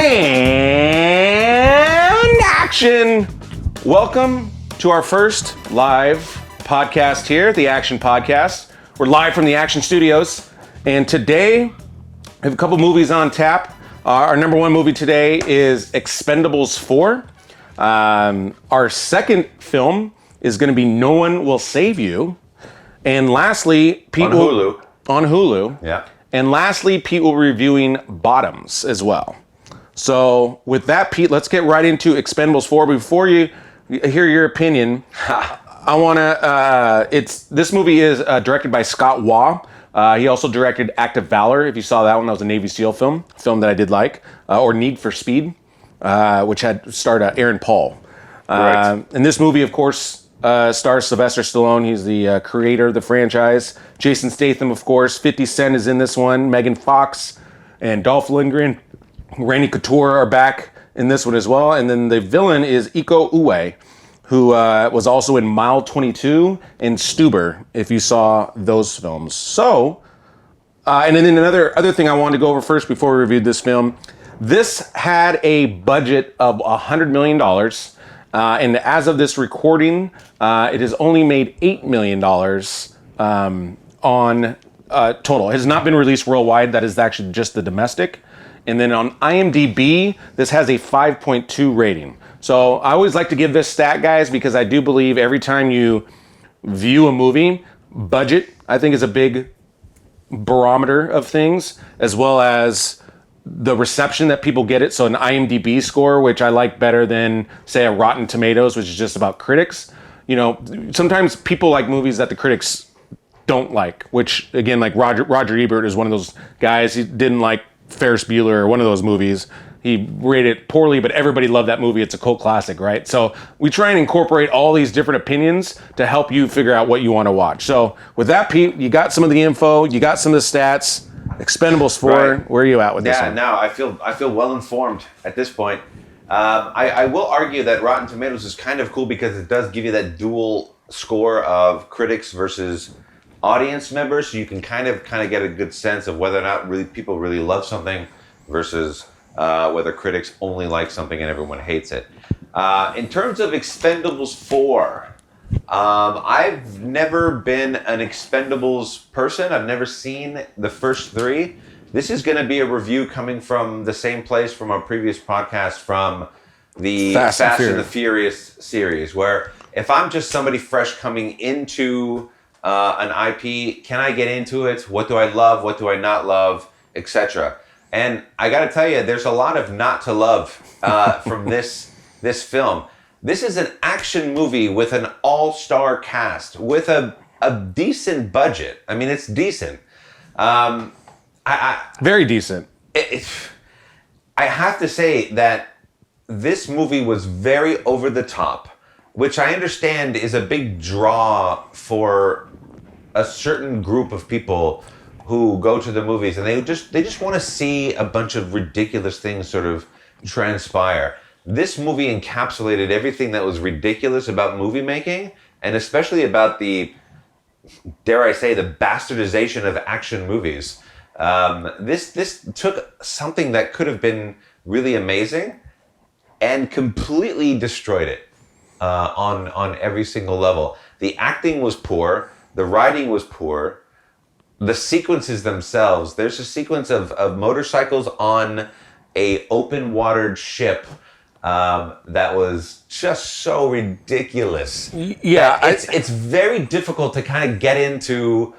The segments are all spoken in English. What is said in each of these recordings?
And action! Welcome to our first live podcast here, the Action Podcast. We're live from the Action Studios, and today we have a couple movies on tap. Our number one movie today is Expend4bles 4. Our second film is going to be No One Will Save You. And lastly, Pete on Hulu. Yeah. And lastly, Pete will be reviewing Bottoms as well. So with that, Pete, let's get right into Expend4bles 4. Before you hear your opinion, I want to, this movie is directed by Scott Waugh. He also directed Act of Valor. If you saw that one, that was a Navy SEAL film that I did like. Or Need for Speed, which had starred Aaron Paul. And this movie, of course, stars Sylvester Stallone. He's the creator of the franchise. Jason Statham, of course. 50 Cent is in this one. Megan Fox and Dolph Lundgren. Randy Couture are back in this one as well. And then the villain is Iko Uwais, who was also in Mile 22 and Stuber, if you saw those films. So, and then other thing I wanted to go over first before we reviewed this film. This had a budget of $100 million. And as of this recording, it has only made $8 million on total. It has not been released worldwide. That is actually just the domestic. And then on IMDb, this has a 5.2 rating. So I always like to give this stat, guys, because I do believe every time you view a movie, budget, I think, is a big barometer of things, as well as the reception that people get it. So an IMDb score, which I like better than, say, a Rotten Tomatoes, which is just about critics. You know, sometimes people like movies that the critics don't like, which, again, like Roger Ebert is one of those guys. He didn't like Ferris Bueller or one of those movies. He rated it poorly, but everybody loved that movie. It's a cult classic, right? So we try and incorporate all these different opinions to help you figure out what you want to watch. So with that, Pete, you got some of the info, you got some of the stats. Expend4bles 4, right. Where are you at with this one? Yeah, no, I feel well informed at this point. I will argue that Rotten Tomatoes is kind of cool because it does give you that dual score of critics versus audience members, so you can kind of get a good sense of whether or not really people really love something versus whether critics only like something and everyone hates it. In terms of Expend4bles 4, I've never been an Expendables person. I've never seen the first three. This is going to be a review coming from the same place from our previous podcast from the Fast and the Furious series, where if I'm just somebody fresh coming into an IP, can I get into it? What do I love? What do I not love? Etc. And I got to tell you, there's a lot of not to love from this film. This is an action movie with an all-star cast, with a decent budget. I mean, it's decent. Very decent. I have to say that this movie was very over the top, which I understand is a big draw for a certain group of people who go to the movies and they just want to see a bunch of ridiculous things sort of transpire. This movie encapsulated everything that was ridiculous about movie making, and especially about the, dare I say, the bastardization of action movies. This took something that could have been really amazing and completely destroyed it on every single level. The acting was poor. The writing was poor. The sequences themselves, there's a sequence of motorcycles on a open-watered ship that was just so ridiculous. Yeah. It's very difficult to kind of get into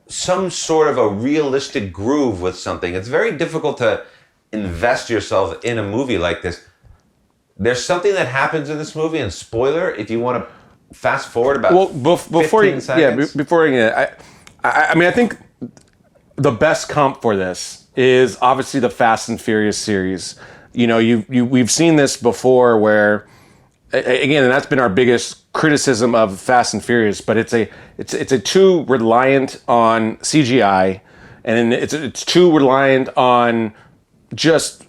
some sort of a realistic groove with something. It's very difficult to invest yourself in a movie like this. There's something that happens in this movie, and spoiler, if you want to fast forward about before 15 seconds. I mean, I think the best comp for this is obviously the Fast and Furious series. You know, we've seen this before where, again, and that's been our biggest criticism of Fast and Furious, but it's a too reliant on CGI, and it's too reliant on just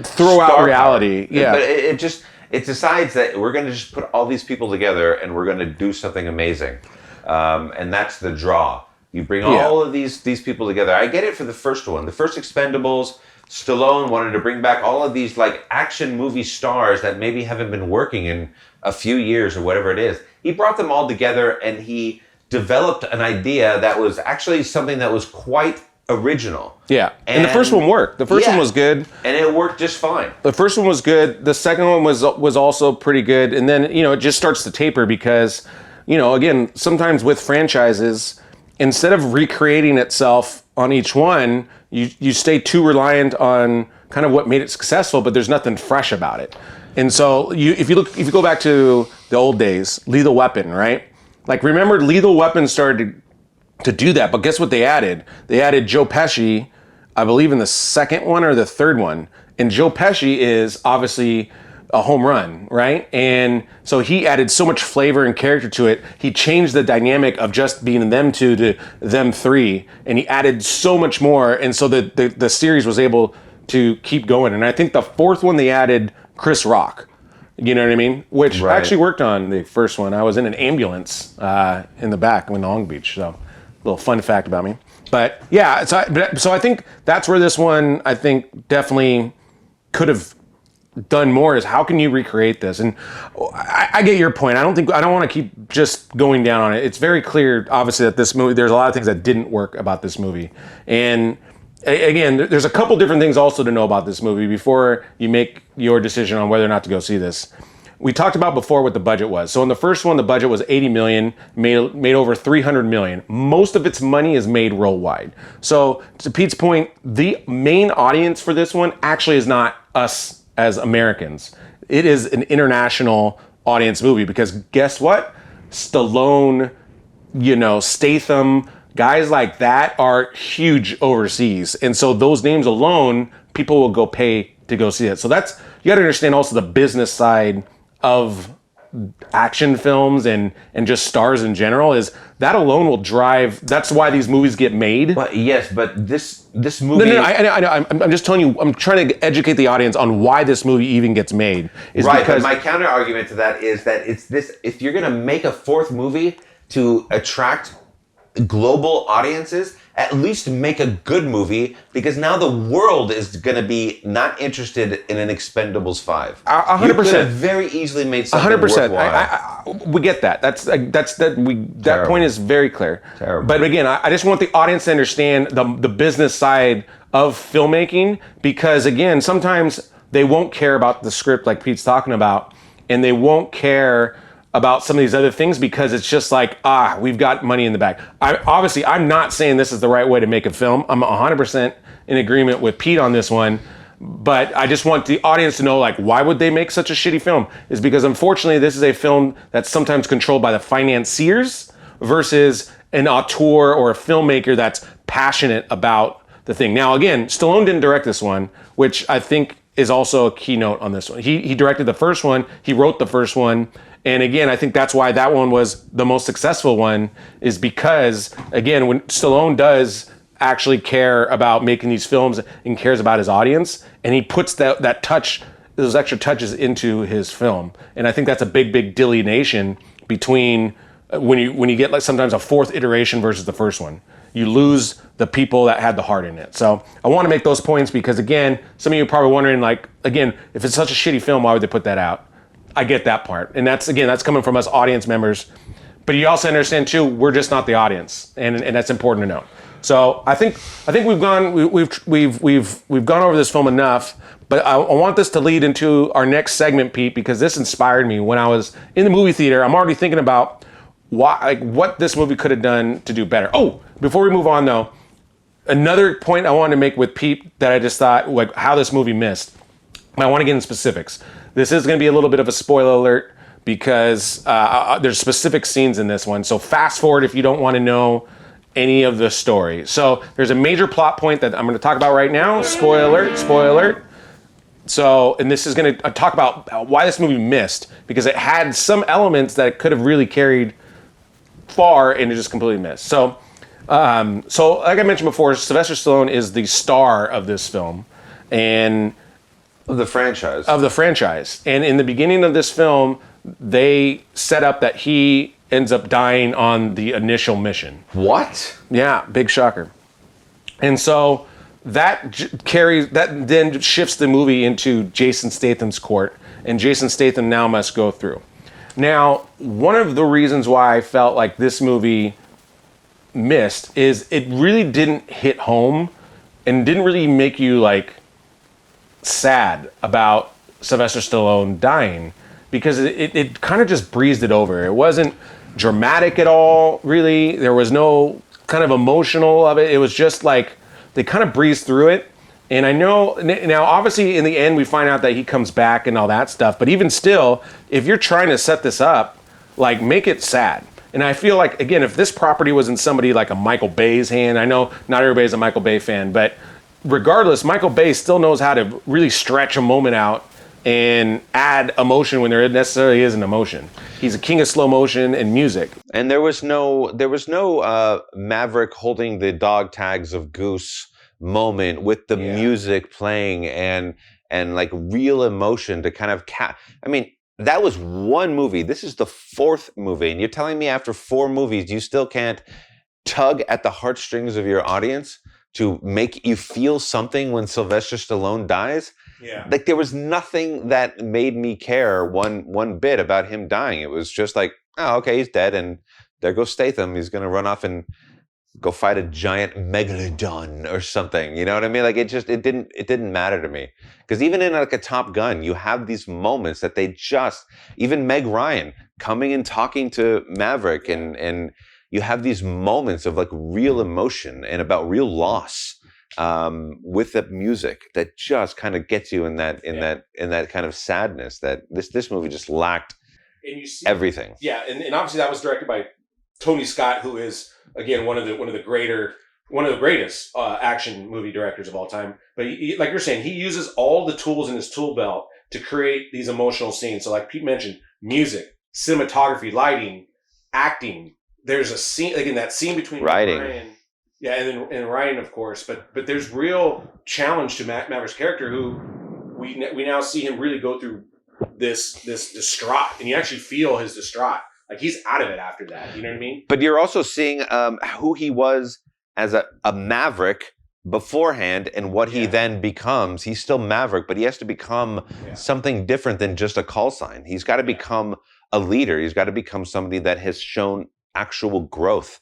throw out reality. Yeah, but it decides that we're going to just put all these people together and we're going to do something amazing, and that's the draw. You bring all of these people together. I get it for the first one. The first Expendables, Stallone wanted to bring back all of these like action movie stars that maybe haven't been working in a few years or whatever it is. He brought them all together and he developed an idea that was actually something that was quite original. Yeah, and the first one worked. The first one was good. And it worked just fine. The first one was good. The second one was also pretty good. And then, it just starts to taper because, again, sometimes with franchises, instead of recreating itself on each one, you stay too reliant on kind of what made it successful, but there's nothing fresh about it. And so if you go back to the old days, Lethal Weapon, right? Like, remember, Lethal Weapon started to do that, but guess what they added? They added Joe Pesci, I believe, in the second one or the third one. And Joe Pesci is obviously a home run, right? And so he added so much flavor and character to it. He changed the dynamic of just being them two to them three, and he added so much more. And so the series was able to keep going. And I think the fourth one they added Chris Rock. You know what I mean? Which actually worked on the first one. I was in an ambulance in the back in Long Beach. So, a little fun fact about me. But yeah, so I think that's where this one, I think, definitely could have done more, is how can you recreate this? And I get your point. I don't want to keep just going down on it. It's very clear, obviously, that this movie, there's a lot of things that didn't work about this movie. And again, there's a couple different things also to know about this movie before you make your decision on whether or not to go see this. We talked about before what the budget was. So in the first one, the budget was $80 million, made over $300 million. Most of its money is made worldwide. So to Pete's point, the main audience for this one actually is not us as Americans. It is an international audience movie because guess what? Stallone, Statham, guys like that are huge overseas. And so those names alone, people will go pay to go see it. So you got to understand also the business side of action films and just stars in general, is that alone will drive. That's why these movies get made. But yes, but this movie. No, I know. I'm just telling you. I'm trying to educate the audience on why this movie even gets made. Right, because my counter argument to that is that it's this. If you're gonna make a fourth movie to attract global audiences, at least make a good movie, because now the world is going to be not interested in an Expendables 5. 100%. You could have very easily made something 100%. worthwhile. We get that. That point is very clear. Terrible. But again, I just want the audience to understand the business side of filmmaking, because again, sometimes they won't care about the script like Pete's talking about, and they won't care about some of these other things because it's just like, we've got money in the bag. I'm not saying this is the right way to make a film. I'm 100% in agreement with Pete on this one, but I just want the audience to know, like, why would they make such a shitty film? Is because unfortunately this is a film that's sometimes controlled by the financiers versus an auteur or a filmmaker that's passionate about the thing. Now again, Stallone didn't direct this one, which I think is also a keynote on this one. He directed the first one, he wrote the first one. And again, I think that's why that one was the most successful one, is because, again, when Stallone does actually care about making these films and cares about his audience, and he puts that touch, those extra touches into his film. And I think that's a big delineation between when you get like sometimes a fourth iteration versus the first one. You lose the people that had the heart in it. So I want to make those points because, again, some of you are probably wondering, like, again, if it's such a shitty film, why would they put that out? I get that part. And that's coming from us audience members. But you also understand too, we're just not the audience. And that's important to know. So I think we've gone over this film enough, but I want this to lead into our next segment, Pete, because this inspired me when I was in the movie theater. I'm already thinking about what this movie could have done to do better. Oh, before we move on though, another point I wanted to make with Pete that I just thought, like, how this movie missed. I want to get into specifics. This is going to be a little bit of a spoiler alert because there's specific scenes in this one. So fast forward if you don't want to know any of the story. So there's a major plot point that I'm going to talk about right now. Spoiler alert. So, and this is going to talk about why this movie missed, because it had some elements that it could have really carried far and it just completely missed. So like I mentioned before, Sylvester Stallone is the star of this film. And Of the franchise. And in the beginning of this film, they set up that he ends up dying on the initial mission. What? Yeah, big shocker. And so that then shifts the movie into Jason Statham's court, and Jason Statham now must go through. Now, one of the reasons why I felt like this movie missed is it really didn't hit home and didn't really make you like sad about Sylvester Stallone dying, because it kind of just breezed it over. It wasn't dramatic at all, really. There was no kind of emotional of it. It was just like they kind of breezed through it. And I know now, obviously, in the end, we find out that he comes back and all that stuff. But even still, if you're trying to set this up, like, make it sad. And I feel like, again, if this property was in somebody like a Michael Bay's hand, I know not everybody's a Michael Bay fan, but regardless, Michael Bay still knows how to really stretch a moment out and add emotion when there necessarily is an emotion. He's a king of slow motion and music. And there was no Maverick holding the dog tags of Goose moment with the music playing and like real emotion to kind of I mean, that was one movie. This is the fourth movie, and you're telling me after 4 movies you still can't tug at the heartstrings of your audience to make you feel something when Sylvester Stallone dies? Yeah. Like, there was nothing that made me care one bit about him dying. It was just like, oh, okay, he's dead, and there goes Statham. He's gonna run off and go fight a giant megalodon or something. You know what I mean? Like, it didn't matter to me. Because even in like a Top Gun, you have these moments that even Meg Ryan coming and talking to Maverick, and you have these moments of like real emotion and about real loss with the music that just kind of gets you in that kind of sadness that this movie just lacked everything. Yeah, and obviously that was directed by Tony Scott, who is, again, one of the greatest action movie directors of all time. But like you're saying, he uses all the tools in his tool belt to create these emotional scenes. So, like Pete mentioned, music, cinematography, lighting, acting. There's a scene, again, that scene between writing. Ryan, and Ryan, of course. But there's real challenge to Maverick's character, who we now see him really go through this distraught, and you actually feel his distraught. Like, he's out of it after that. You know what I mean? But you're also seeing who he was as a Maverick beforehand and what he then becomes. He's still Maverick, but he has to become something different than just a call sign. He's got to become a leader. He's got to become somebody that has shown actual growth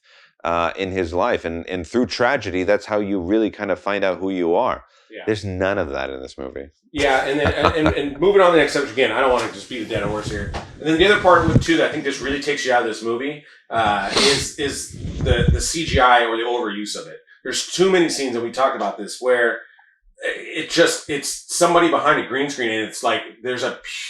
in his life. And through tragedy, that's how you really kind of find out who you are. Yeah. There's none of that in this movie. Yeah, and then and moving on to the next subject, again, I don't want to just beat a dead horse here. And then the other part too that I think just really takes you out of this movie is the CGI or the overuse of it. There's too many scenes, and we talked about this, where it's somebody behind a green screen, and it's like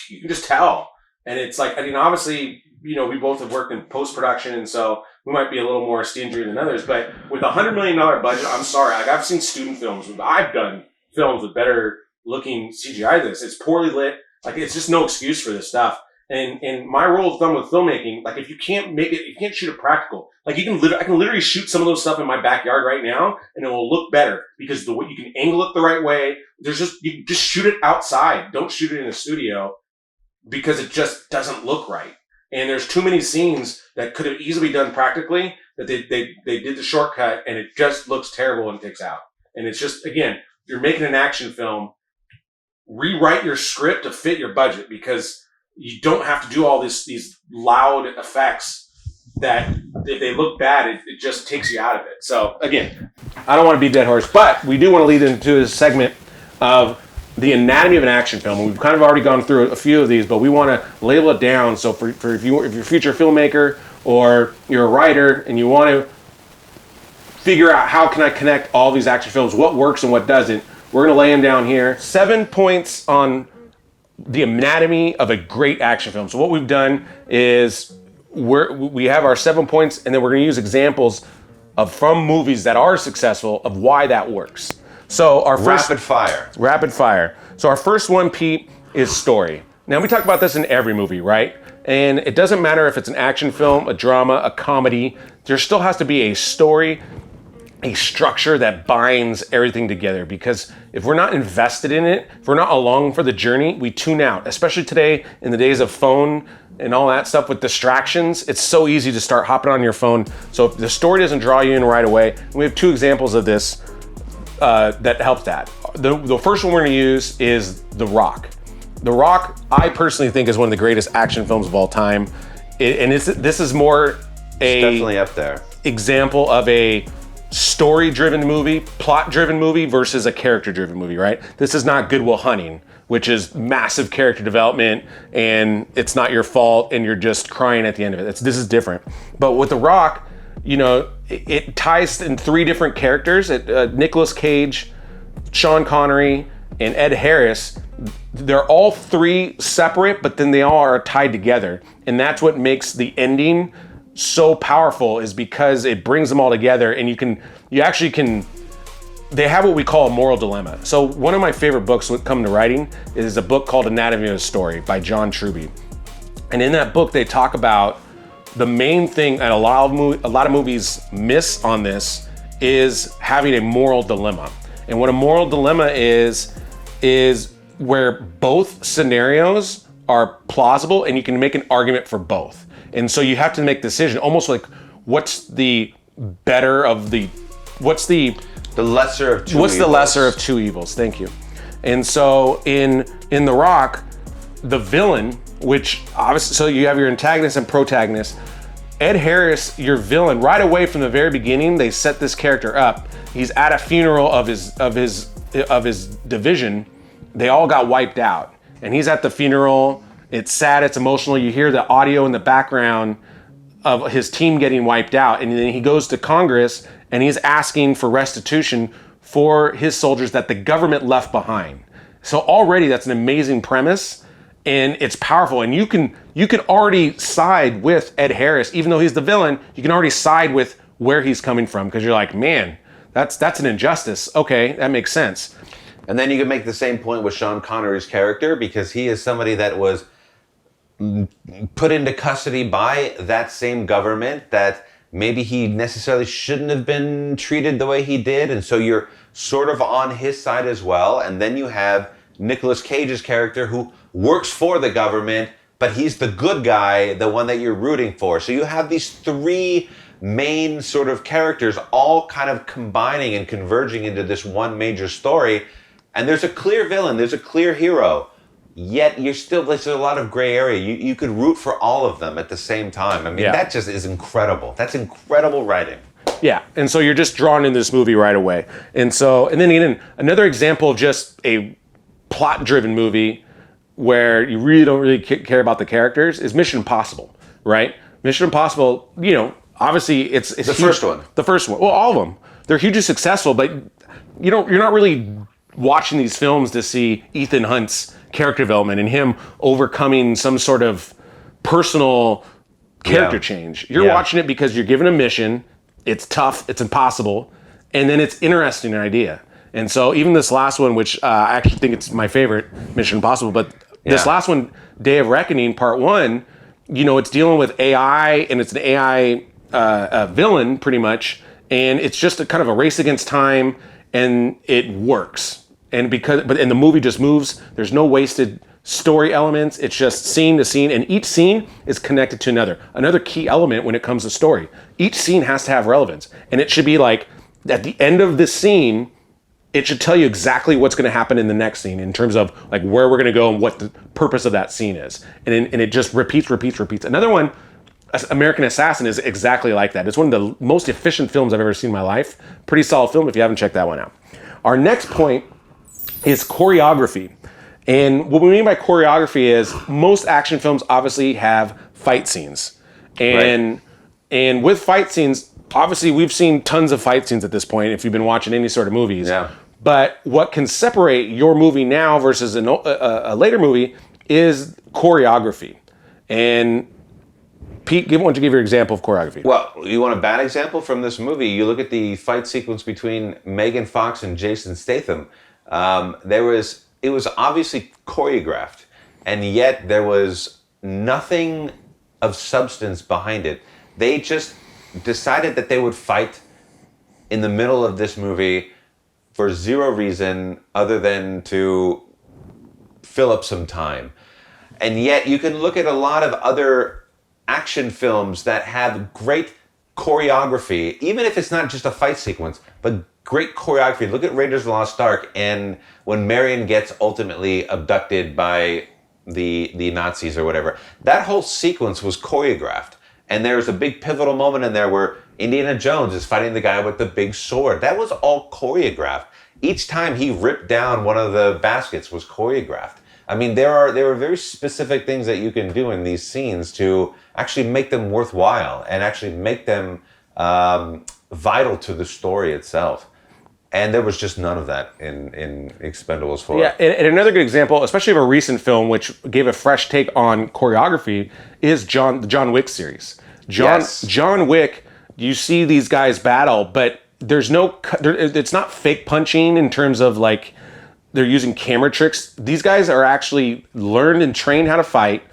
you can just tell, and it's like, I mean, obviously, you know, we both have worked in post production, and so we might be a little more stingy than others. But with a $100 million budget, I'm sorry, like, I've seen student films. I've done films with better looking CGI than this. It's poorly lit. Like, it's just no excuse for this stuff. And my rule of thumb with filmmaking, like, if you can't make it, you can't shoot it practical. Like, I can literally shoot some of those stuff in my backyard right now, and it will look better because the way you can angle it the right way. You can just shoot it outside. Don't shoot it in a studio because it just doesn't look right. And there's too many scenes that could have easily done practically that they did the shortcut, and it just looks terrible and takes out. And it's just, again, you're making an action film, rewrite your script to fit your budget, because you don't have to do all these loud effects that if they look bad, it just takes you out of it. So again, I don't want to beat dead horse, but we do want to lead into a segment of the anatomy of an action film. We've kind of already gone through a few of these, but we want to label it down. So if you're a future filmmaker or you're a writer and you want to figure out how can I connect all these action films, what works and what doesn't, we're going to lay them down here. 7 points on the anatomy of a great action film. So what we've done is we have our 7 points, and then we're going to use examples from movies that are successful of why that works. So our first rapid fire. So our first one, Pete, is story. Now, we talk about this in every movie, right? And it doesn't matter if it's an action film, a drama, a comedy. There still has to be a story, a structure that binds everything together, because if we're not invested in it, if we're not along for the journey, we tune out. Especially today in the days of phone and all that stuff with distractions, it's so easy to start hopping on your phone. So if the story doesn't draw you in right away, and we have 2 examples of this. that helps that. The first one we're going to use is The Rock. The Rock, I personally think, is one of the greatest action films of all time, this is more It's definitely up there. example of a story-driven movie, plot-driven movie versus a character-driven movie, right? This is not Good Will Hunting, which is massive character development and it's not your fault and you're just crying at the end of it. This is different. But with The Rock, it ties in three different characters. Nicolas Cage, Sean Connery, and Ed Harris. They're all three separate, but then they all are tied together. And that's what makes the ending so powerful, is because it brings them all together, and they have what we call a moral dilemma. So one of my favorite books when it comes to writing is a book called Anatomy of a Story by John Truby. And in that book, they talk about the main thing, and a lot of movies miss on this, is having a moral dilemma. And what a moral dilemma is where both scenarios are plausible and you can make an argument for both. And so you have to make a decision, almost like what's the lesser of two evils. The lesser of two evils? Thank you. And so in The Rock, the villain, which obviously, so you have your antagonist and protagonist. Ed Harris, your villain, right away from the very beginning, they set this character up. He's at a funeral of his division. They all got wiped out, and he's at the funeral. It's sad, it's emotional. You hear the audio in the background of his team getting wiped out, and then he goes to Congress and he's asking for restitution for his soldiers that the government left behind. So already that's an amazing premise, and it's powerful. And you can already side with Ed Harris, even though he's the villain. You can already side with where he's coming from, because you're like, man, that's an injustice. Okay, that makes sense. And then you can make the same point with Sean Connery's character, because he is somebody that was put into custody by that same government that maybe he necessarily shouldn't have been treated the way he did. And so you're sort of on his side as well. And then you have Nicolas Cage's character, who works for the government, but he's the good guy, the one that you're rooting for. So you have these three main sort of characters all kind of combining and converging into this one major story. And there's a clear villain, there's a clear hero, yet there's a lot of gray area. You could root for all of them at the same time. I mean, That just is incredible. That's incredible writing. Yeah, and so you're just drawn into this movie right away. And then again, another example of just a plot-driven movie where you really don't care about the characters is Mission Impossible, right? Mission Impossible, obviously it's the first one. The first one. Well, all of them. They're hugely successful, but you're not really watching these films to see Ethan Hunt's character development and him overcoming some sort of personal character change. You're watching it because you're given a mission. It's tough. It's impossible. And then it's interesting idea. And so even this last one, which I actually think it's my favorite Mission Impossible, but this last one, Day of Reckoning, Part 1, it's dealing with AI, and it's an AI villain pretty much. And it's just a kind of a race against time, and it works. And the movie just moves. There's no wasted story elements. It's just scene to scene, and each scene is connected to another key element when it comes to story. Each scene has to have relevance, and it should be like at the end of this scene, it should tell you exactly what's going to happen in the next scene in terms of like where we're going to go and what the purpose of that scene is. And it just repeats. Another one, American Assassin, is exactly like that. It's one of the most efficient films I've ever seen in my life. Pretty solid film if you haven't checked that one out. Our next point is choreography. And what we mean by choreography is most action films obviously have fight scenes. And with fight scenes, obviously we've seen tons of fight scenes at this point if you've been watching any sort of movies. Yeah. But what can separate your movie now versus a later movie is choreography. And Pete, why don't you give your example of choreography? Well, you want a bad example from this movie? You look at the fight sequence between Megan Fox and Jason Statham. It was obviously choreographed, and yet there was nothing of substance behind it. They just decided that they would fight in the middle of this movie for zero reason other than to fill up some time. And yet you can look at a lot of other action films that have great choreography, even if it's not just a fight sequence, but great choreography. Look at Raiders of the Lost Ark, and when Marion gets ultimately abducted by the Nazis or whatever, that whole sequence was choreographed. And there's a big pivotal moment in there where Indiana Jones is fighting the guy with the big sword. That was all choreographed. Each time he ripped down one of the baskets was choreographed. I mean, there are very specific things that you can do in these scenes to actually make them worthwhile and actually make them vital to the story itself. And there was just none of that in Expend4bles 4. Yeah, and another good example, especially of a recent film which gave a fresh take on choreography, is the John Wick series. John Wick, you see these guys battle, but there's it's not fake punching in terms of like they're using camera tricks. These guys are actually learned and trained how to fight,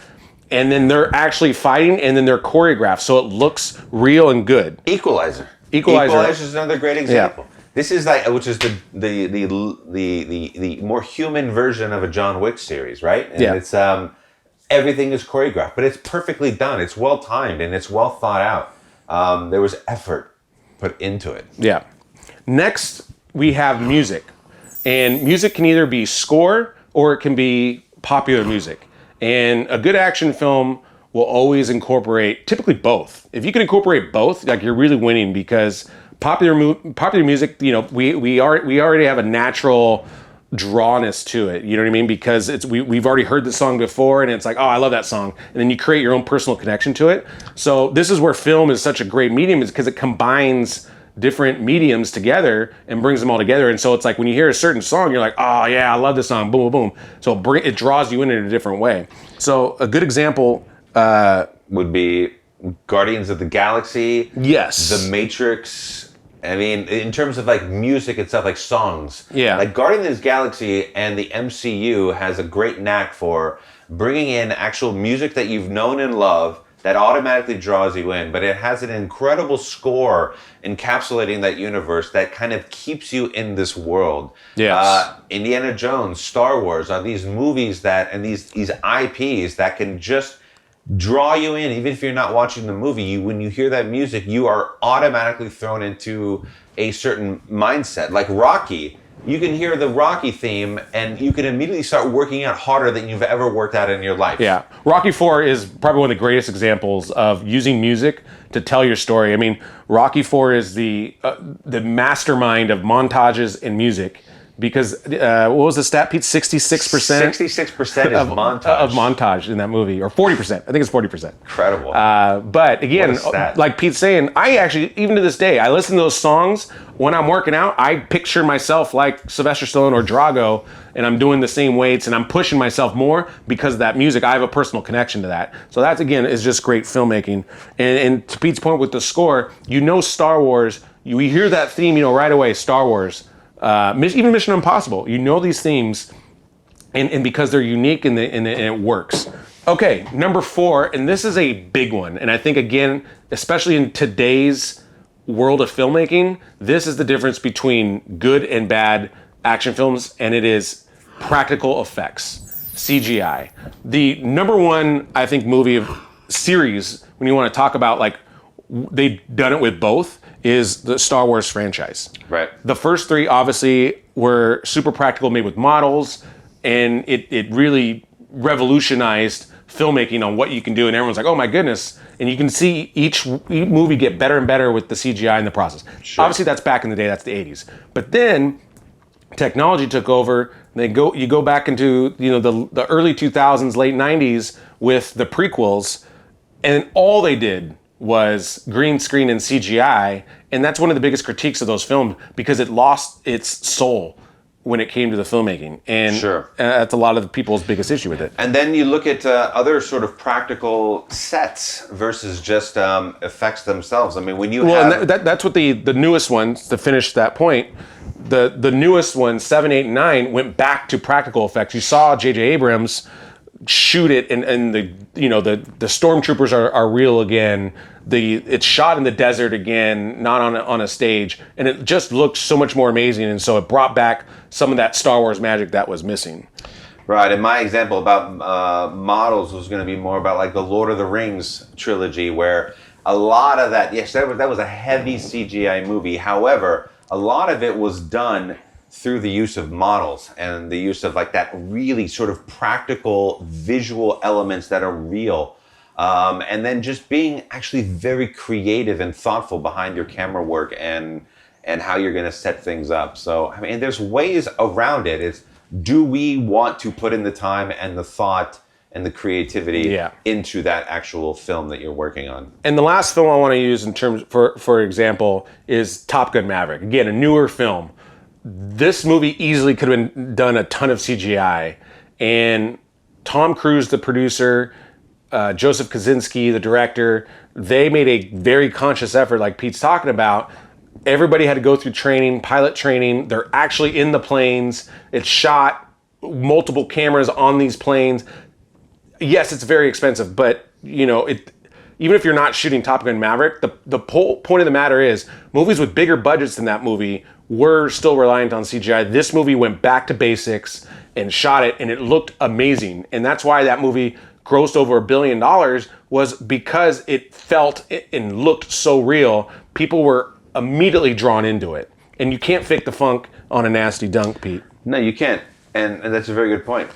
and then they're actually fighting, and then they're choreographed, so it looks real and good. Equalizer is another great example. Yeah. This is which is the more human version of a John Wick series, right? And it's everything is choreographed, but it's perfectly done. It's well timed and it's well thought out. There was effort put into it. Yeah. Next, we have music, and music can either be score or it can be popular music. And a good action film will always incorporate typically both. If you can incorporate both, like you're really winning, because popular music, you know, we already have a natural drawness to it. You know what I mean? Because we've already heard the song before, and it's like, oh, I love that song, and then you create your own personal connection to it. So this is where film is such a great medium, is because it combines different mediums together and brings them all together. And so it's like when you hear a certain song, you're like, oh yeah, I love this song, boom, boom, boom. So it draws you in a different way. So a good example would be Guardians of the Galaxy. Yes. The Matrix. I mean, in terms of like music itself, like songs. Yeah. Like Guardians of the Galaxy and the MCU has a great knack for bringing in actual music that you've known and loved that automatically draws you in, but it has an incredible score encapsulating that universe that kind of keeps you in this world. Yes. Indiana Jones, Star Wars are these movies and these IPs that can just draw you in. Even if you're not watching the movie, when you hear that music, you are automatically thrown into a certain mindset. Like Rocky, you can hear the Rocky theme and you can immediately start working out harder than you've ever worked out in your life. Yeah. Rocky IV is probably one of the greatest examples of using music to tell your story. I mean, Rocky IV is the mastermind of montages and music. Because what was the stat, Pete? 66%? 66% is montage. Of montage in that movie, or 40%. I think it's 40%. Incredible. But again, like Pete's saying, I actually, even to this day, I listen to those songs when I'm working out. I picture myself like Sylvester Stallone or Drago, and I'm doing the same weights, and I'm pushing myself more because of that music. I have a personal connection to that. So that's, again, is just great filmmaking. And to Pete's point with the score, you know Star Wars, you hear that theme, right away, Star Wars. Even Mission Impossible, you know these themes, and because they're unique and it works. Okay, number 4, and this is a big one, and I think, again, especially in today's world of filmmaking, this is the difference between good and bad action films, and it is practical effects, CGI. The number 1, I think, movie of series, when you want to talk about, like, they've done it with both, is the Star Wars franchise. Right. The first 3 obviously were super practical, made with models, and it really revolutionized filmmaking on what you can do, and everyone's like, oh my goodness. And you can see each movie get better and better with the CGI in the process. Sure. Obviously that's back in the day, that's the 80s. But then technology took over. You go back into the early 2000s, late 90s with the prequels, and all they did was green screen and CGI, and that's one of the biggest critiques of those films, because it lost its soul when it came to the filmmaking. And sure. That's a lot of the people's biggest issue with it. And then you look at other sort of practical sets versus just effects themselves. I mean, when you have... and that's what the newest ones, to finish that point, the newest ones, 7, 8, and 9, went back to practical effects. You saw J.J. Abrams shoot it, and the stormtroopers are real again. It's shot in the desert again, not on a stage, and it just looked so much more amazing. And so it brought back some of that Star Wars magic that was missing. Right, and my example about models was going to be more about like the Lord of the Rings trilogy, where a lot of that, yes, that was a heavy CGI movie. However, a lot of it was done through the use of models and the use of like that really sort of practical visual elements that are real. And then just being actually very creative and thoughtful behind your camera work and how you're going to set things up. So, I mean, there's ways around it. It's, do we want to put in the time and the thought and the creativity into that actual film that you're working on? And the last film I want to use in terms, for example, is Top Gun Maverick. Again, a newer film. This movie easily could have been done a ton of CGI. And Tom Cruise, the producer, Joseph Kosinski, the director, they made a very conscious effort, like Pete's talking about. Everybody had to go through training, pilot training. They're actually in the planes. It's shot, multiple cameras on these planes. Yes, it's very expensive, but you know, even if you're not shooting Top Gun Maverick, the point of the matter is movies with bigger budgets than that movie were still reliant on CGI. This movie went back to basics and shot it, and it looked amazing. And that's why that movie grossed over $1 billion, was because it felt and looked so real. People were immediately drawn into it. And you can't fake the funk on a nasty dunk, Pete. No, you can't. And that's a very good point.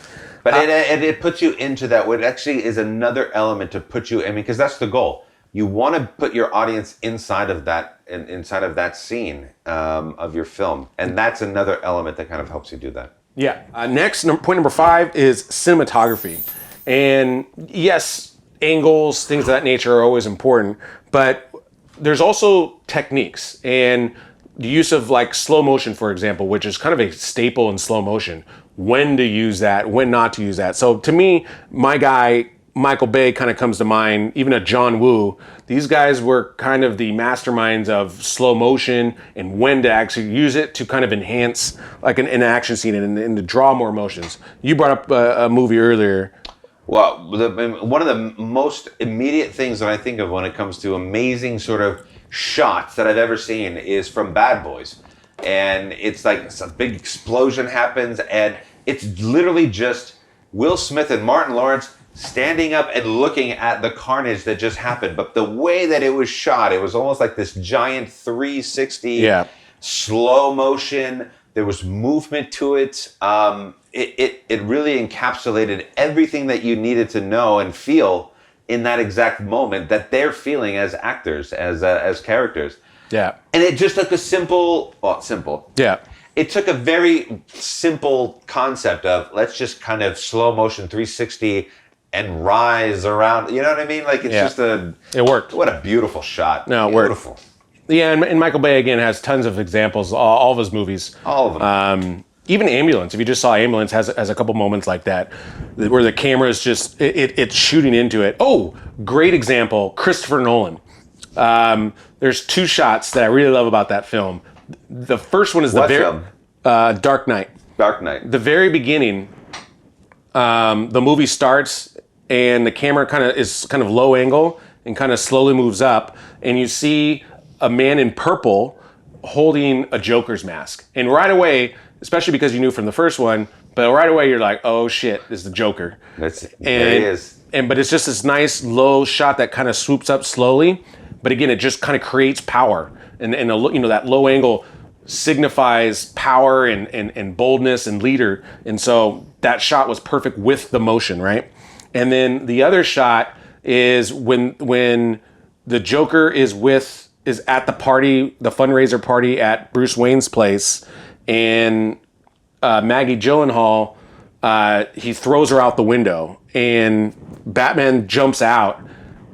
But it puts you into that. What actually is another element to put you, I mean, because that's the goal. You want to put your audience inside of that scene of your film. And that's another element that kind of helps you do that. Yeah. Next, point number 5 is cinematography. And yes, angles, things of that nature are always important. But there's also techniques. And the use of like slow motion, for example, which is kind of a staple in slow motion. When to use that, when not to use that. So to me, my guy, Michael Bay, kind of comes to mind, even a John Woo. These guys were kind of the masterminds of slow motion and when to actually use it to kind of enhance like an action scene and to draw more emotions. You brought up a movie earlier. Well, one of the most immediate things that I think of when it comes to amazing sort of shots that I've ever seen is from Bad Boys. And it's like a big explosion happens, and it's literally just Will Smith and Martin Lawrence standing up and looking at the carnage that just happened. But the way that it was shot, it was almost like this giant 360 slow motion. There was movement to it. It really encapsulated everything that you needed to know and feel in that exact moment that they're feeling as actors, as characters. Yeah. And it just took simple. Yeah. It took a very simple concept of let's just kind of slow motion 360 and rise around. You know what I mean? Like it's it worked. What a beautiful shot. No, it beautiful. Worked. Yeah, and Michael Bay again has tons of examples. All of his movies. All of them. Even Ambulance, if you just saw Ambulance, has a couple moments like that, where the camera is just, it's shooting into it. Oh, great example, Christopher Nolan. There's 2 shots that I really love about that film. The first one is film? Dark Knight. Dark Knight. The very beginning, the movie starts and the camera is kind of low angle and kind of slowly moves up, and you see a man in purple holding a Joker's mask. And right away, especially because you knew from the first one, but right away you're like, oh shit, this is the Joker. There he is. But it's just this nice low shot that kind of swoops up slowly. But again, it just kind of creates power. And that low angle signifies power and boldness and leader. And so that shot was perfect with the motion, right? And then the other shot is when the Joker is at the party, the fundraiser party at Bruce Wayne's place, and Maggie Gyllenhaal, he throws her out the window, and Batman jumps out,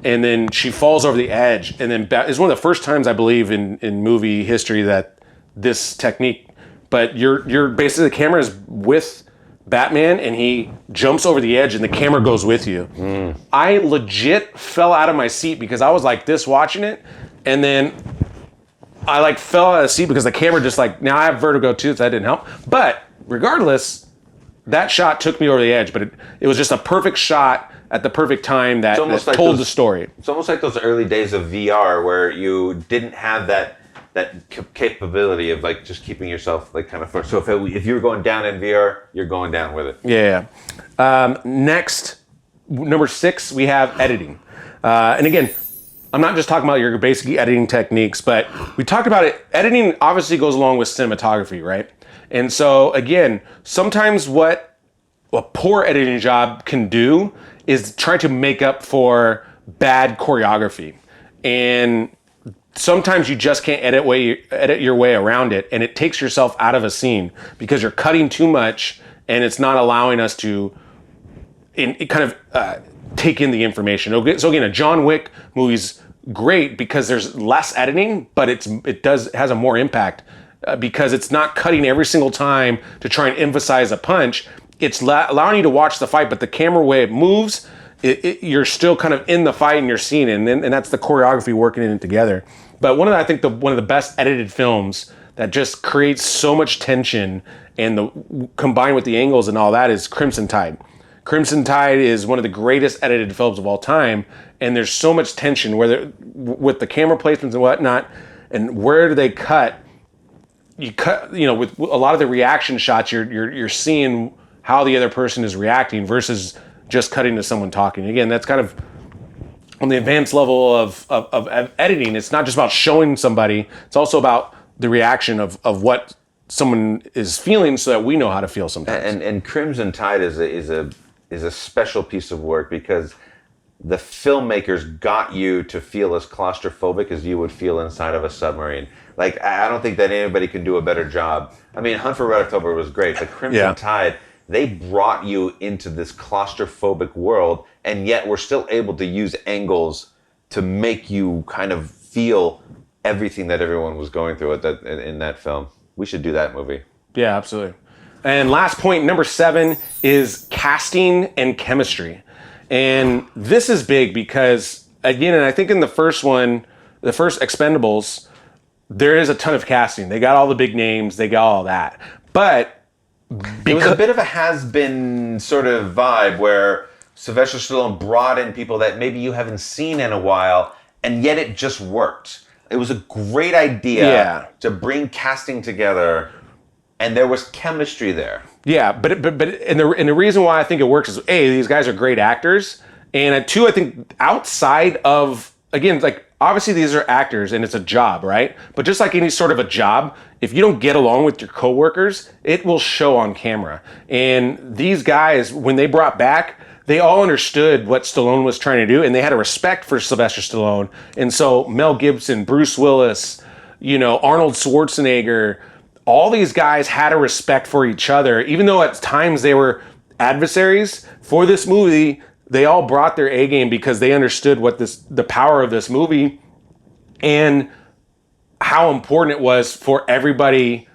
and then she falls over the edge, and then it's one of the first times I believe in movie history that this technique. But you're basically, the camera is with Batman, and he jumps over the edge, and the camera goes with you. I legit fell out of my seat because I was like this watching it, and then I like fell out of the seat because the camera just like, now I have vertigo too, so that didn't help. But regardless, that shot took me over the edge, but it was just a perfect shot at the perfect time that told the story. It's almost like those early days of VR where you didn't have that capability of like just keeping yourself like kind of first. So if you were going down in VR, you're going down with it. Yeah. Next, number 6, we have editing. And again, I'm not just talking about your basic editing techniques, but we talked about it. Editing obviously goes along with cinematography, right? And so again, sometimes what a poor editing job can do is try to make up for bad choreography. And sometimes you just can't edit your way around it, and it takes yourself out of a scene because you're cutting too much and it's not allowing us to take in the information. So again, a John Wick movie's great because there's less editing, but it has a more impact because it's not cutting every single time to try and emphasize a punch. It's allowing you to watch the fight, but the camera way it moves, you're still kind of in the fight and you're seeing it, and that's the choreography working in it together. But one of the best edited films that just creates so much tension and combined with the angles and all that is Crimson Tide. Crimson Tide is one of the greatest edited films of all time, and there's so much tension with the camera placements and whatnot, and where do they cut? You cut, with a lot of the reaction shots, you're seeing how the other person is reacting versus just cutting to someone talking. Again, that's kind of on the advanced level of editing. It's not just about showing somebody; it's also about the reaction of what someone is feeling, so that we know how to feel sometimes. And Crimson Tide is a special piece of work because the filmmakers got you to feel as claustrophobic as you would feel inside of a submarine. Like, I don't think that anybody can do a better job. I mean, Hunt for Red October was great, but Crimson Tide, they brought you into this claustrophobic world, and yet we're still able to use angles to make you kind of feel everything that everyone was going through in that film. We should do that movie. Yeah, absolutely. And last point, number 7, is casting and chemistry. And this is big because, again, and I think in the first one, the first Expend4bles, there is a ton of casting. They got all the big names, they got all that. But it was a bit of a has-been sort of vibe where Sylvester Stallone brought in people that maybe you haven't seen in a while, and yet it just worked. It was a great idea to bring casting together, and there was chemistry there. Yeah, but the reason why I think it works is, A, these guys are great actors, and 2, I think outside of, again, like, obviously these are actors and it's a job, right? But just like any sort of a job, if you don't get along with your coworkers, it will show on camera. And these guys, when they brought back, they all understood what Stallone was trying to do, and they had a respect for Sylvester Stallone. And so Mel Gibson, Bruce Willis, Arnold Schwarzenegger, all these guys had a respect for each other, even though at times they were adversaries. For this movie, they all brought their A game because they understood the power of this movie and how important it was for everybody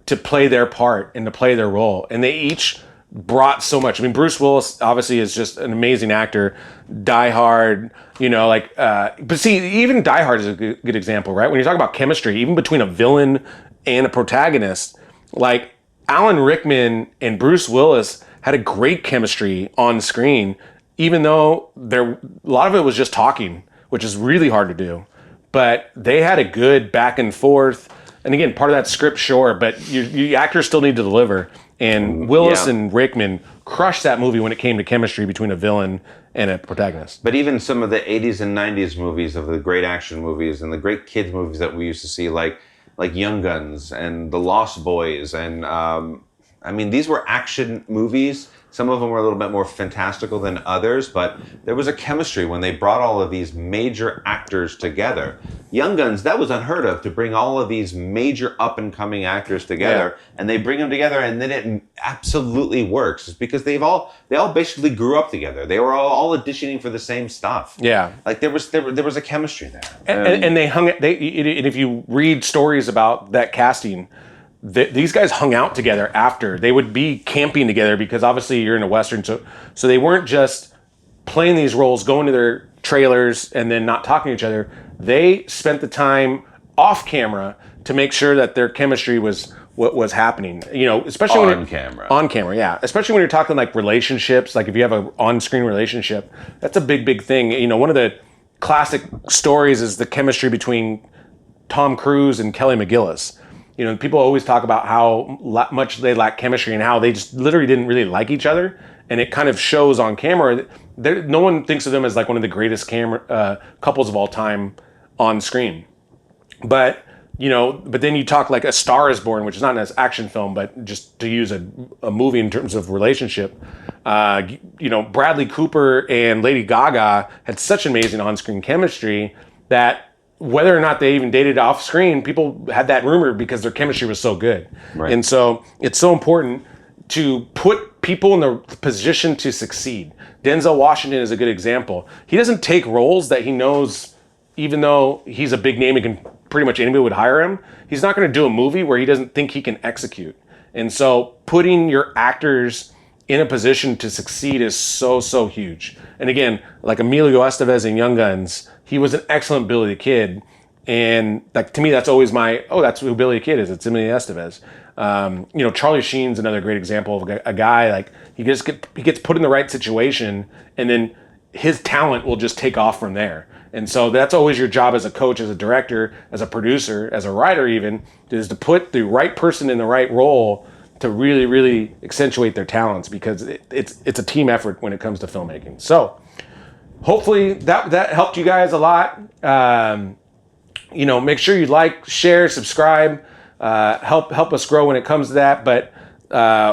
to play their part and to play their role. And they each brought so much. I mean, Bruce Willis obviously is just an amazing actor. Die Hard, but see, even Die Hard is a good example, right? When you talk about chemistry, even between a villain and a protagonist, like Alan Rickman and Bruce Willis had a great chemistry on screen, even though a lot of it was just talking, which is really hard to do. But they had a good back and forth. And again, part of that script, sure, but you actors still need to deliver. And Willis and Rickman crushed that movie when it came to chemistry between a villain and a protagonist. But even some of the 80s and 90s movies of the great action movies and the great kids movies that we used to see, like Young Guns and The Lost Boys, and these were action movies. Some of them were a little bit more fantastical than others, but there was a chemistry when they brought all of these major actors together. Young Guns, that was unheard of, to bring all of these major up-and-coming actors together, and they bring them together, and then it absolutely works. It's because they all basically grew up together. They were all auditioning for the same stuff. Yeah, like there was a chemistry there, and they hung. And if you read stories about that casting, these guys hung out together after. They would be camping together because obviously you're in a Western, so they weren't just playing these roles, going to their trailers and then not talking to each other. They spent the time off camera to make sure that their chemistry was what was happening. Especially on camera. On camera, yeah. Especially when you're talking like relationships, like if you have an on-screen relationship, that's a big thing. One of the classic stories is the chemistry between Tom Cruise and Kelly McGillis. People always talk about how much they lack chemistry and how they just literally didn't really like each other. And it kind of shows on camera. no one thinks of them as like one of the greatest couples of all time on screen. But then you talk like A Star Is Born, which is not an action film, but just to use a movie in terms of relationship. Bradley Cooper and Lady Gaga had such amazing on-screen chemistry that whether or not they even dated off screen, people had that rumor because their chemistry was so good. Right. And so it's so important to put people in the position to succeed. Denzel Washington is a good example. He doesn't take roles that he knows, even though he's a big name and pretty much anybody would hire him, he's not going to do a movie where he doesn't think he can execute. And so putting your actors in a position to succeed is so, so huge. And again, like Emilio Estevez in Young Guns, he was an excellent Billy the Kid. And like to me, that's always that's who Billy the Kid is. It's Emilio Estevez. Charlie Sheen's another great example of a guy like he gets put in the right situation, and then his talent will just take off from there. And so that's always your job as a coach, as a director, as a producer, as a writer even, is to put the right person in the right role to really, really accentuate their talents, because it's a team effort when it comes to filmmaking. So hopefully that helped you guys a lot. Make sure you like, share, subscribe, help us grow when it comes to that. But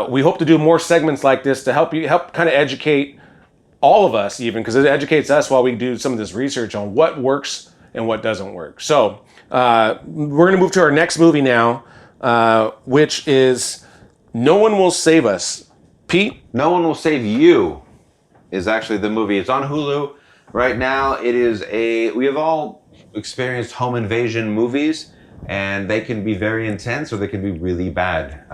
we hope to do more segments like this to help kind of educate all of us, even because it educates us while we do some of this research on what works and what doesn't work. So we're going to move to our next movie now, which is No One Will Save Us. Pete? No One Will Save You is actually the movie. It's on Hulu right now. We have all experienced home invasion movies, and they can be very intense or they can be really bad.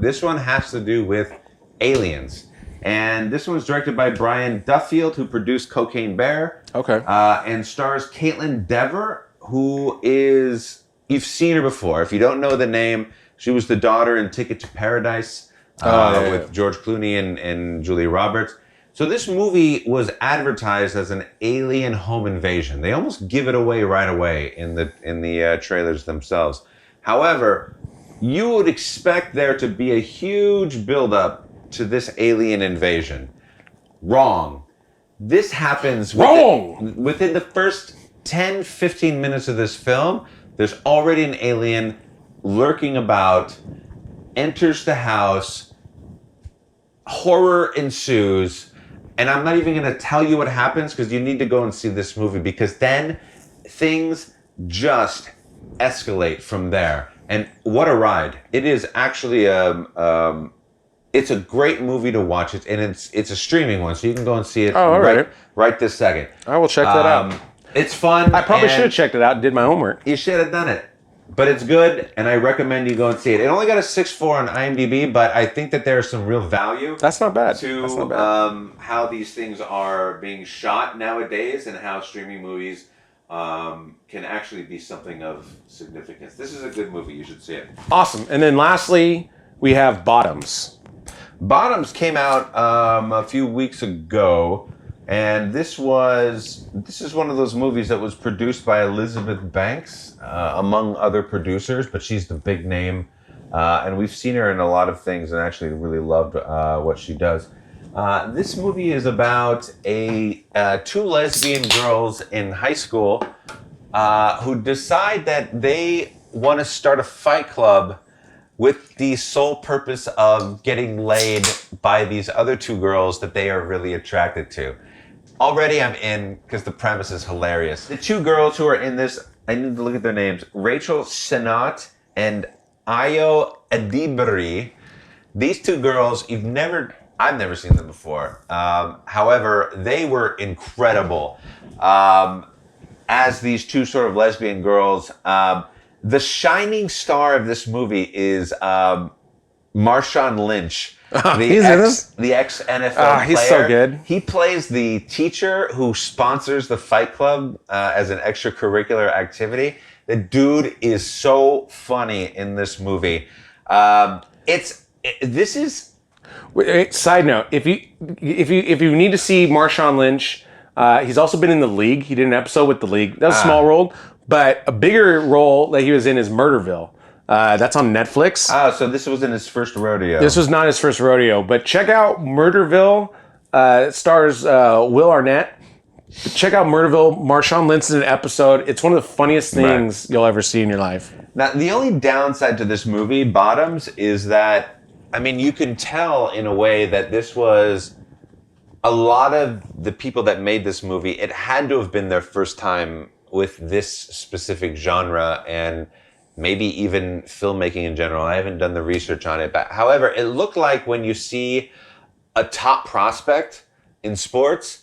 This one has to do with aliens. And this one's directed by Brian Duffield, who produced Cocaine Bear. Okay. And stars Kaitlyn Dever, who is... You've seen her before. If you don't know the name, she was the daughter in Ticket to Paradise with George Clooney and Julia Roberts. So this movie was advertised as an alien home invasion. They almost give it away right away in the trailers themselves. However, you would expect there to be a huge buildup to this alien invasion. Wrong. This happens within the first 10, 15 minutes of this film. There's already an alien lurking about, enters the house, horror ensues, and I'm not even going to tell you what happens because you need to go and see this movie, because then things just escalate from there. And what a ride. It is actually it's a great movie to watch. And it's a streaming one, so you can go and see it right this second. I will check that out. It's fun. I probably should have checked it out and did my homework. You should have done it. But it's good, and I recommend you go and see it. It only got a 6.4 on IMDb, but I think that there's some real value. That's not bad. How these things are being shot nowadays, and how streaming movies can actually be something of significance. This is a good movie. You should see it. Awesome. And then lastly, we have Bottoms. Bottoms came out a few weeks ago, and this is one of those movies that was produced by Elizabeth Banks, among other producers, but she's the big name, and we've seen her in a lot of things and actually really loved what she does. This movie is about two lesbian girls in high school who decide that they want to start a fight club with the sole purpose of getting laid by these other two girls that they are really attracted to. Already I'm in because the premise is hilarious. The two girls who are in this, I need to look at their names, Rachel Sennott and Edebiri. These two girls, I've never seen them before. However, they were incredible as these two sort of lesbian girls. The shining star of this movie is Marshawn Lynch, the ex-NFL player. He's so good. He plays the teacher who sponsors the Fight Club as an extracurricular activity. The dude is so funny in this movie. Side note: if you need to see Marshawn Lynch, he's also been in The League. He did an episode with The League. That was a small role, but a bigger role that he was in is Murderville. That's on Netflix. So this wasn't his first rodeo. This was not his first rodeo, but check out Murderville. It stars Will Arnett. Check out Murderville, Marshawn Lynch in an episode. It's one of the funniest things you'll ever see in your life. Now, the only downside to this movie, Bottoms, is that, I mean, you can tell in a way that this was a lot of the people that made this movie, it had to have been their first time with this specific genre and maybe even filmmaking in general. I haven't done the research on it, but however, it looked like when you see a top prospect in sports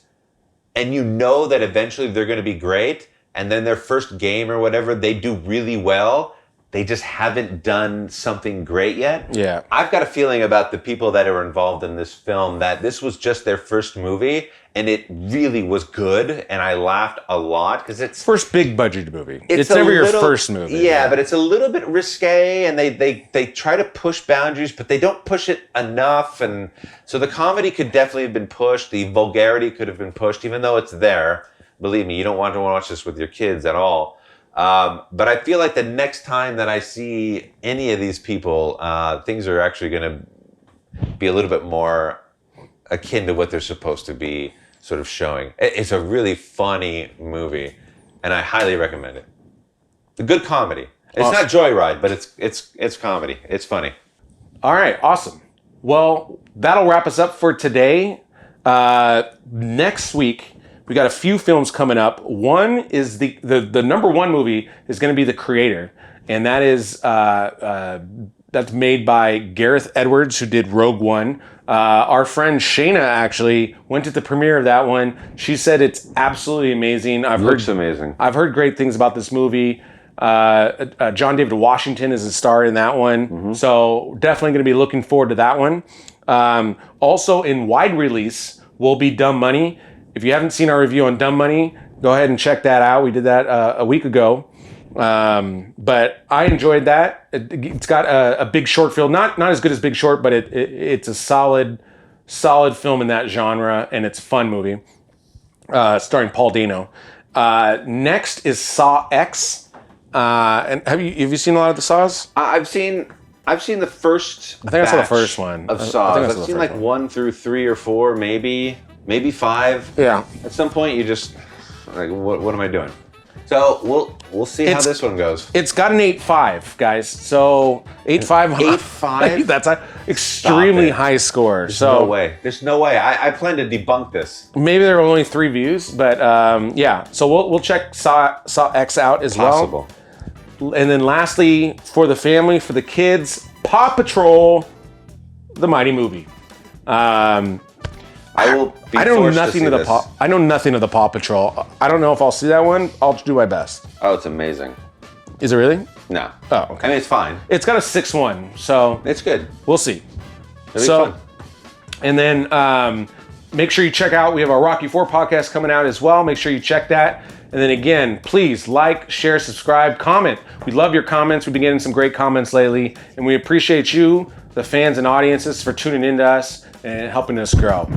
and you know that eventually they're going to be great, and then their first game or whatever, they do really well, they just haven't done something great yet. Yeah. I've got a feeling about the people that are involved in this film that this was just their first movie, and it really was good, and I laughed a lot because it's First big budget movie. It's never your first movie. Yeah, but it's a little bit risque, and they try to push boundaries, but they don't push it enough, and so the comedy could definitely have been pushed. The vulgarity could have been pushed, even though it's there. Believe me, you don't want to watch this with your kids at all. But I feel like the next time that I see any of these people, things are actually going to be a little bit more akin to what they're supposed to be sort of showing. It's a really funny movie, and I highly recommend it. A good comedy. It's Awesome. not Joyride, but it's comedy. It's funny. All right, awesome. Well, that'll wrap us up for today. Next week, we got a few films coming up. One is the number one movie is going to be The Creator, and that is that's made by Gareth Edwards, who did Rogue One. Our friend Shayna actually went to the premiere of that one. She said it's absolutely amazing. Looks amazing. I've heard great things about this movie. John David Washington is a star in that one, so definitely going to be looking forward to that one. Also in wide release will be Dumb Money. If you haven't seen our review on Dumb Money, go ahead and check that out. We did that a week ago. But I enjoyed that. It's got a Big Short feel. Not as good as Big Short, but it's a solid film in that genre, and it's a fun movie. Starring Paul Dano. Next is Saw X. And have you seen a lot of the Saws? I've seen the first. I think I saw the first one of I Saws. think I saw I've the seen first like one. 1 through 3 or 4, maybe 5. Yeah. At some point, you just like, what am I doing? So we'll see how this one goes. It's got an 8.5, guys. So 8.5. 8.5? That's an extremely high score. There's no way. There's no way. I plan to debunk this. Maybe there are only 3 views, but yeah. So we'll check Saw X out as Possible. well. And then lastly, for the family, for the kids, Paw Patrol, the Mighty Movie. I will be I know forced to nothing see of the this. I know nothing of the Paw Patrol. I don't know if I'll see that one. I'll do my best. Oh, it's amazing. Is it really? No. Oh, okay. I mean, it's fine. It's got a 6.1, so It's good. we'll see. It'll be fun. And then make sure you check out, we have our Rocky 4 podcast coming out as well. Make sure you check that. And then again, please like, share, subscribe, comment. We love your comments. We've been getting some great comments lately. And we appreciate you, the fans and audiences, for tuning into us and helping us grow.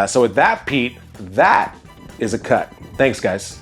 So with that, Pete, that is a cut. Thanks, guys.